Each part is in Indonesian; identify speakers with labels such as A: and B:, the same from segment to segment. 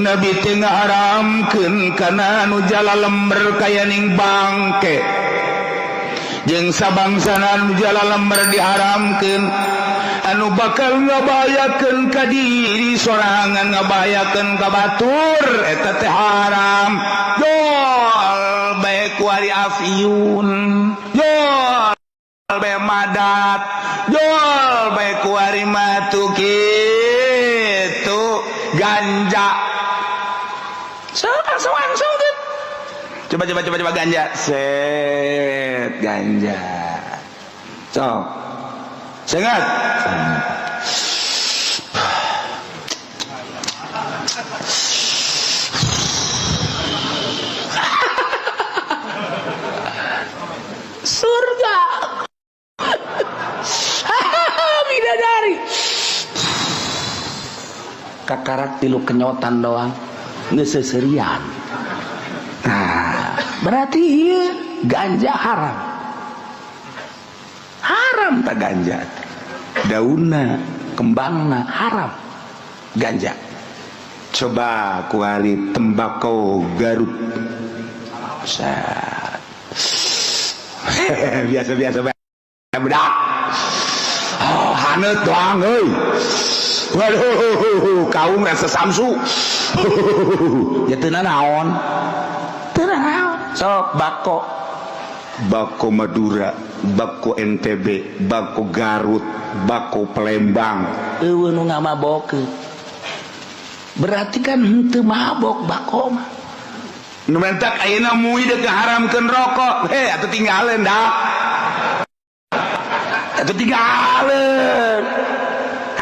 A: Nabi teu ngaharamkeun kana anu jala lember kaya ning bangke jeung sabangsana anu jala lember diharamkeun anu bakal ngabayakeun ka diri sorangan ngabayakeun ka batur eta teh haram. Jol bae kuari afiyun, jol bae madat, jol bae kuari matu kitu ganja. Soang coba ganja set ganja sok sengat surga bidadari kakarak tilu kenyotan doang ngeseserian. Nah, berarti iya ganja haram. Haram tak ganja. Daunna, kembangna haram. Ganja. Coba kuali tembakau Garut. Biasa-biasa bedak. Oh, hanet doang euy. Waduh, kaum rasa samsu. Ya teu naon. Teu naon. Sok bako Madura, bako NTB, bako Garut, bako Palembang. Eueuh nu ngamabokeun. Berarti kan henteu mabok bako mah. Nu mentak ayeuna muih deuk ngaharamkeun rokok. Atuh tinggaleun dah. Atuh tinggaleun.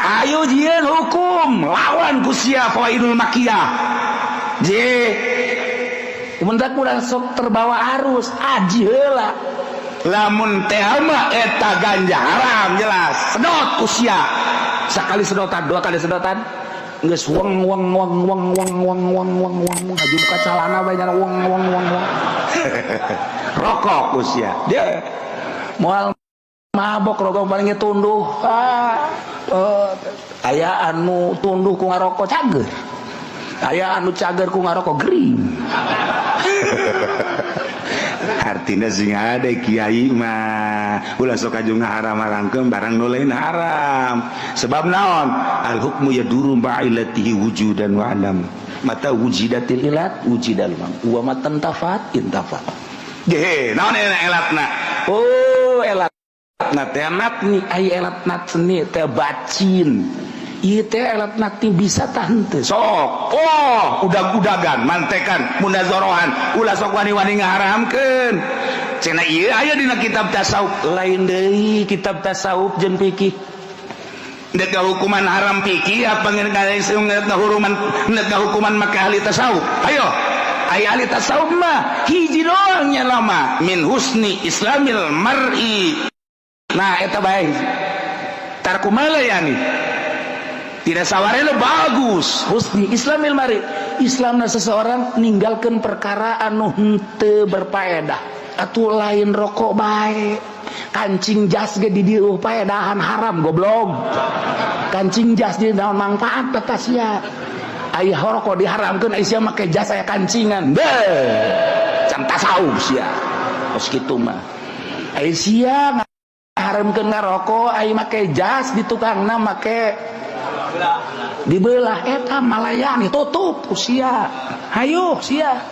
A: Ayo jieun hukum lawan ku sia fawaidul makiyah. Mendak urang sok terbawa arus aji heula. Lamun teh mah eta ganja haram jelas. Sedot ku sia. Sakali sedotan, dua kali sedotan geus weng ngaju buka calana bae nyana weng. Rokok ku sia. Dia moal mabok rokok paling tunduh. Aya anu tunduh ku ngarokok cager, aya anu cager ku ngarokok gering. Artinya sing ada kiai mah ulah sok aju ngaharam-haramkeun barang nu lain haram. Sebab naon? Al hukmu yaduru ba'ilatihi wujudan wa adam. Mata wujidatil ilat wujidal mam. Wa matan tafat intafat. Ge, naon elatna? Oh, elat nat ni ai elat nat seni teh bacin ieu teh elat nat bisa tah henteu sok udag-udagan mantekan munazorohan ulah sok wani-wani ngaharamkeun cenah ieu aya dina kitab tasawuf lain deui kitab tasawuf jeung fikih neuk hukuman haram fikih apa ngeun hukuman make ahli tasawuf ayo aya ahli tasawuf mah hiji doang nya lama min husni islamil mar'i. Nah, eta bae. Tarku malayani. Tidak sawarena bagus. Husni Islamil mari. Islamna seseorang ninggalkeun perkara anu henteu berfaedah. Atuh lain rokok bae. Kancing jas ge di dieu paedahan haram goblok. Kancing jas di naon manfaat eta sia. Aya rokok diharamkeun aya sia make jas aya kancingan. Can tasawuf sia. Kos kitu mah. Aya sia haramkeun ngarokok ai make jas di tukangna make dibelah eta malayani tutup ku sia hayu sia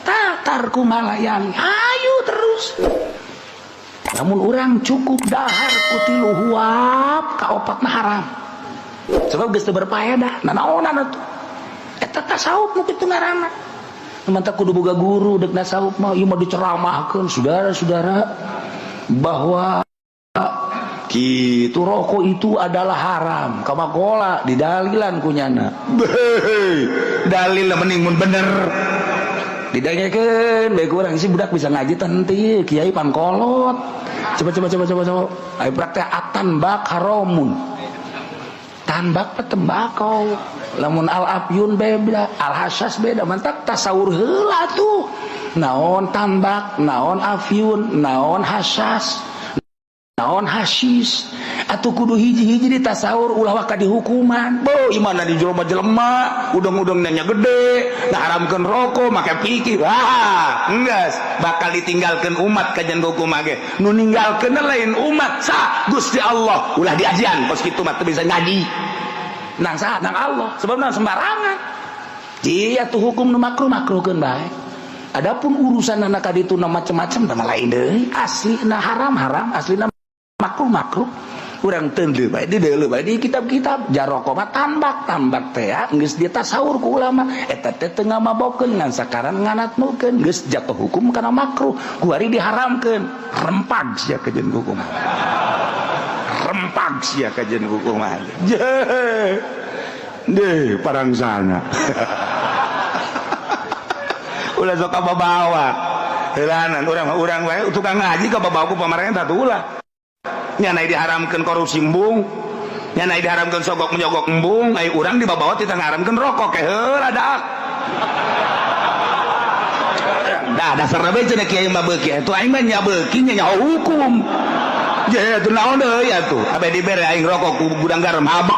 A: tatar ku malayani hayu terus namun urang cukup dahar ku tilu huap ka opatna haram sebab geus teu berfaedah nanaonan atuh eta tasawuf nu kitu ngaranna mantap kudu boga guru deuk tasawuf mah ieu mah diceramahkeun saudara-saudara bahwa kitu rokok itu adalah haram kamakola didalilan kunyana dalil mending mun bener didangekeun bae urang si budak bisa ngaji teh henteu kiai pan kolot coba ai praktek atan-bak haramun tanbak tembakau lamun al afyun beda al hasyas beda mantap tasawur heula tuh naon tanbak naon afyun naon hasyas naon hasis atuh kudu hiji-hiji di tasawur ulah waka dihukuman. Bo imana di jelema-jelema udang-udangnya gede ngaharamkeun rokok make pikir enggeus bakal ditinggalkeun umat kajian hukum ge nu ninggalkeun lain umat sah Gusti Allah ulah diajian pos kitu mah teu bisa ngaji nang saha nang Allah sebab nang sembarangan ieu atuh hukum nu makruh-makruhkeun bae. Adapun urusan anak kaditu na macam-macam da lain deui aslina haram-haram aslina makruh-makruh urang teu bae di deuleu bae di kitab-kitab jaroko mah tambak teh ya geus dia tasawur ku ulama eta teh teu ngamabokeun ngan sakaran nganatnukeun geus jatuh hukum kana makruh ku ari diharamkeun rempag sia kajeun hukum rempag sia kajeun hukum deh parangsana ulah sok babawa heulanan urang wae tukang ngaji ka babawa ku pamarentah teh ulah nyana diharamkeun korupsi embung nyana diharamkeun sogok menyogok embung ai urang di babawa teh ngaharamkeun rokok ke heula daak da dasar bae cenah kiai mah beuki atuh aing mah nya beuki nya hukum jadi atuh naon deui atuh abe dibere aing rokok ku gudang garam habak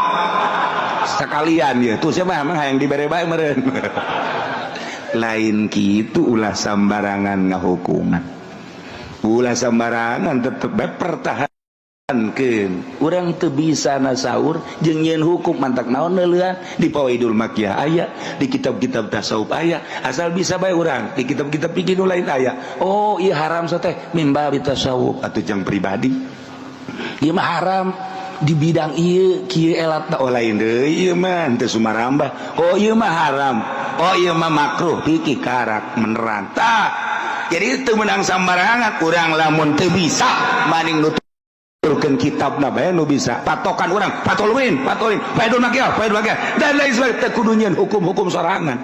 A: sekalian ya tuh siapa emang hayang dibere bae meureun lain kitu ulah sambarangan ngahukuman ulah sambarangan tetep bae pertahankeun urang teu bisa nasaur jeung nyieun hukum mantak naon neuleuan di Fawaidul Makiyah aya di kitab-kitab tasawuf aya asal bisa bae urang di kitab-kitab fikih nu lain aya oh ieu haram teh mimba tasawuf atuh jang pribadi ieu mah haram di bidang ieu kieu elatna oh lain deui ieu mah teu sumarambah oh ieu mah haram oh ieu mah makruh iki karak meneran tah jadi teu meunang sambarangan urang lamun teu bisa maning nuturkeun kitabna bae nu bisa patokan urang patolin Faidul Makiyah dan lain sebagainya teu kudu nyieun hukum-hukum sorangan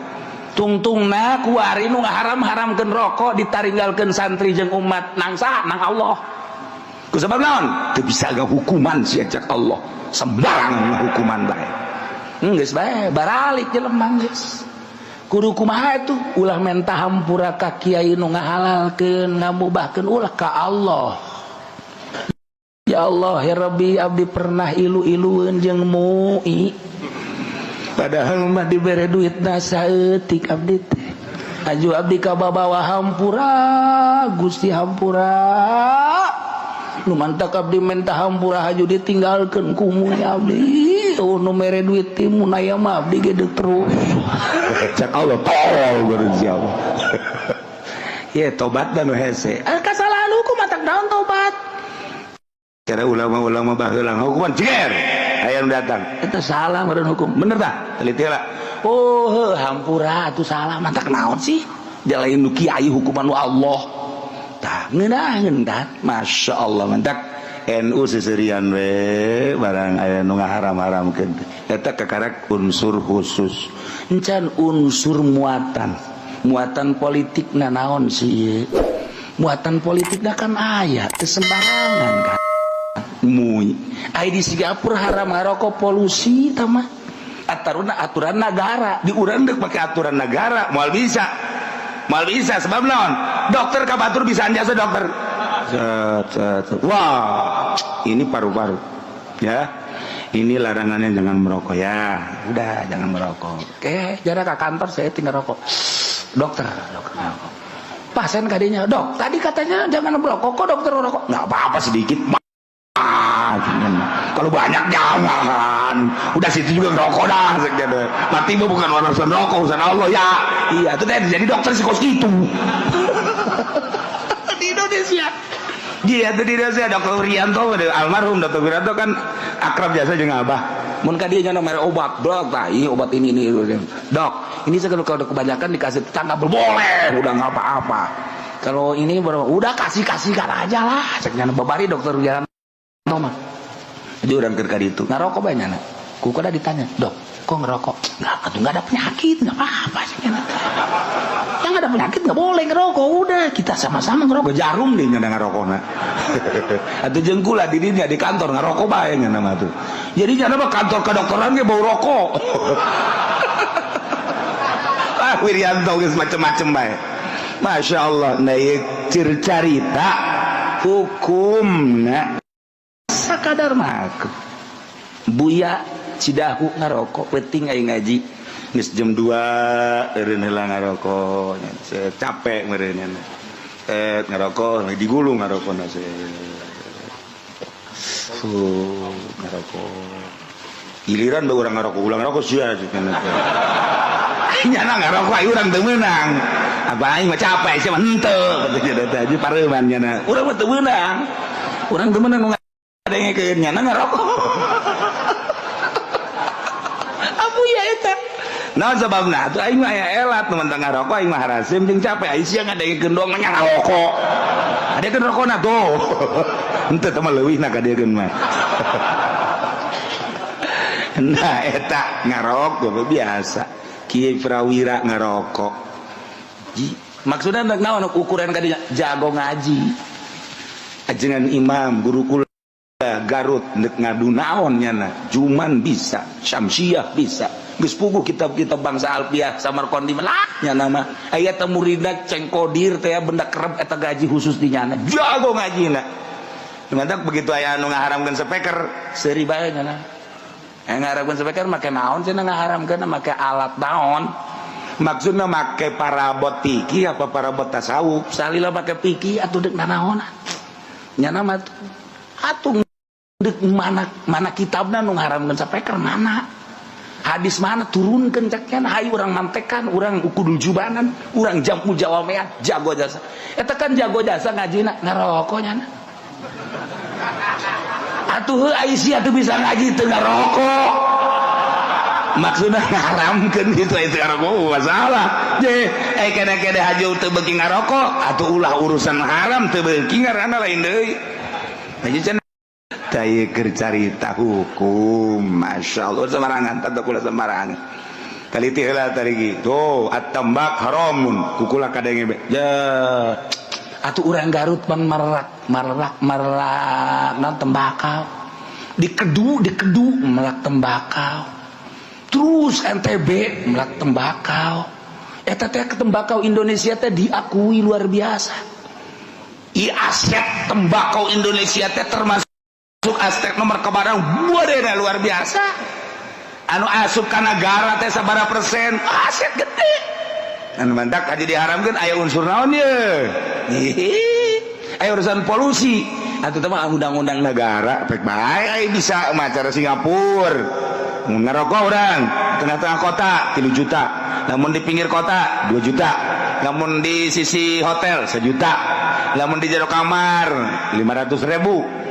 A: tungtungna ku ari nu ngaharam-haramkeun rokok ditaringgalkeun santri jeung umat nang saha nang Allah ku sabab naon teu bisa ga hukuman sia cak Allah sembarangan hukuman bae geus bae baralik jelema geus kudu kumaha atuh ulah menta hampura ka kiai nu ngahalalkeun ngamubahkeun ulah ka Allah ya Allah ya Rabbi abdi pernah ilu-ilueun jeung mu'i padahal mah dibere duitna saeutik abdi teh aju abdi ka babawa hampura Gusti hampura nu mantak abdi menta hampura haju ditinggalkeun ku mu'i abdi nu mere duit ti mun aya mah abdi ge terus cak Allah tol guruji Allah ye tobat dan hese kasalahan hukum matak daun tobat cara ulama-ulama baheulang hukuman ciger aya nu datang eta salah meureun hukum bener tah teliti heula oh hampura atuh salah matak naon sih jalain nu kiai hukuman wa Allah tah ngeunaheun tah masyaallah mantak NU seserian we barang aya nu ngaharam-haramkeun eta kakarak unsur khusus encan unsur muatan politikna naon sih muatan politikna kan aya teu sembarangan kan mui aya di Singapura haram ngarokok polusi tah mah aturan negara di urang deuk make aturan negara moal bisa sebab naon dokter ka batur bisa jasa dokter wah ini paru-paru ya ini larangannya jangan merokok ya udah jangan merokok oke jarak ke kantor saya tinggal rokok dokter pasien kadinya dok tadi katanya jangan merokok kok dokter merokok nggak apa-apa sedikit kalau banyak jangan udah situ juga ngerokok dah mati bukan urusan rokok urusan Allah ya iya itu jadi dokter sikos gitu di Indonesia iya itu di Indonesia Dr. Wirianto almarhum Dr. Wirianto kan akrab jasa jeung abah mun ka dieu nya mere obat dok tah ini obat ini dok ini kalau kebanyakan dikasih tetangga boleh udah nggak apa-apa kalau ini udah kasihkan aja lah ceknya babari Dr. Wirianto mah jadi orang keur ka ditu ngarokok bae nya ku kada ditanya dok kok ngerokok nggak ada penyakit nggak apa-apa yang ada penyakit nggak boleh ngerokok udah kita sama-sama ngerokok jarum deh nyana ngerokokna atau jengkula di dinya di kantor ngerokok bae nyana mah tuh jadi nyana mah kantor kedokteran ge bau rokok Wirianto geus macem-macem bae Masya Allah nah cerita hukumna kadar mah buya Cidahu ngarokok penting aing ngaji geus jam 2 eureun heula ngarokok capek meureun ngarokok digulung ngarokona ngarokok giliran bae urang ngarokok ulang ngarokok sia cenah nyana ngarokok aing urang teu meunang apa aing mah capek sia mah henteu katanya teh pareuman nyana urang mah teu meunang urang teu meunang ngadengekeun nyana ngarokok abu ya eta naon sababna atuh aing mah aya elat nu mentang ngarokok aing mah harasim jeung capek aing sia ngadengekeun doang nya ngarokok adekeun rokona tuh henteu teh mah leuwihna ka diekeun mah nah eta ngarokok biasa kieu prawira ngarokok maksudna naon ukuran ka dinya jago ngaji ajengan imam guru kula Garut nek ngadu naon nyana Juman bisa Syamsiah bisa geus puguh kitab-kitab bangsa Alfiah Samarqandi lah nyana mah aya teh muridak cengkodir teh benda kerep eta gaji khusus di nyana jago ngajina ngantak begitu aya anu ngaharamkeun speaker seuri bae nyana ngaharamkeun speaker make naon cenah ngaharamkeun make alat naon maksudna make parabot piki apa parabot tasawuf salila make piki atuh deuk nanaonan nyana mah atuh deuk mana kitabna nu ngaharamkeun speaker mana hadis mana turunkeun cek nya hayu urang mantekan urang kudu jubanan urang jamu jawamean jago jasa eta kan jago jasa ngajina ngarokok nya atuh Aisyah tuh bisa ngaji teu ngarokok maksudna ngaharamkeun itu ngarokok masalah je kene-kene haji teu beuki ngarokok atuh ulah urusan haram teu beuki ngaranna lain deui haji daya cerita hukum Masya Allah semarangan tanda kula semarangan taliti heula tarigi tuh at-tambak haramun kukula kadenge ya atuh urang Garut pan marak non tembakau dikedu melak tembakau terus NTB melak tembakau eta teh tembakau Indonesia teh diakui luar biasa i aset tembakau Indonesia teh termasuk aspek nomor kebarang buadena luar biasa anu asup ka negara teh sabaraha persen aset gede anu mandak haji diharamkeun aya unsur naon ye aya urusan polusi atuh teh mah undang-undang negara pek bae aya bisa mah cara Singapura mun ngarokok urang tengah-tengah kota 3 juta namun di pinggir kota 2 juta namun di sisi hotel 1 juta namun di jero kamar 500.000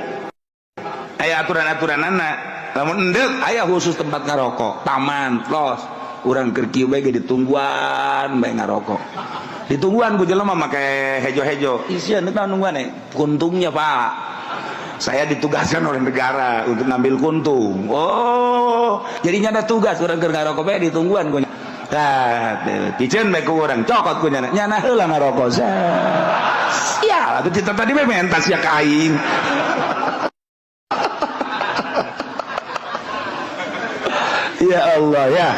A: aya aturan-aturan anak lamun endek aya khusus tempat ngarokok taman los urang keur kieu bae ge ditungguan bae ngarokok ditungguan ku jelema make hejo-hejo isia nek nungguan kuntungnya Pak saya ditugaskan oleh negara untuk ngambil kuntung oh jadinya ada tugas urang keur ngarokok bae ditungguan ku tah piceun bae ku urang cokot ku nyana heula ngarokok ya atuh kita tadi bae mentas ya ka aing ya Allah ya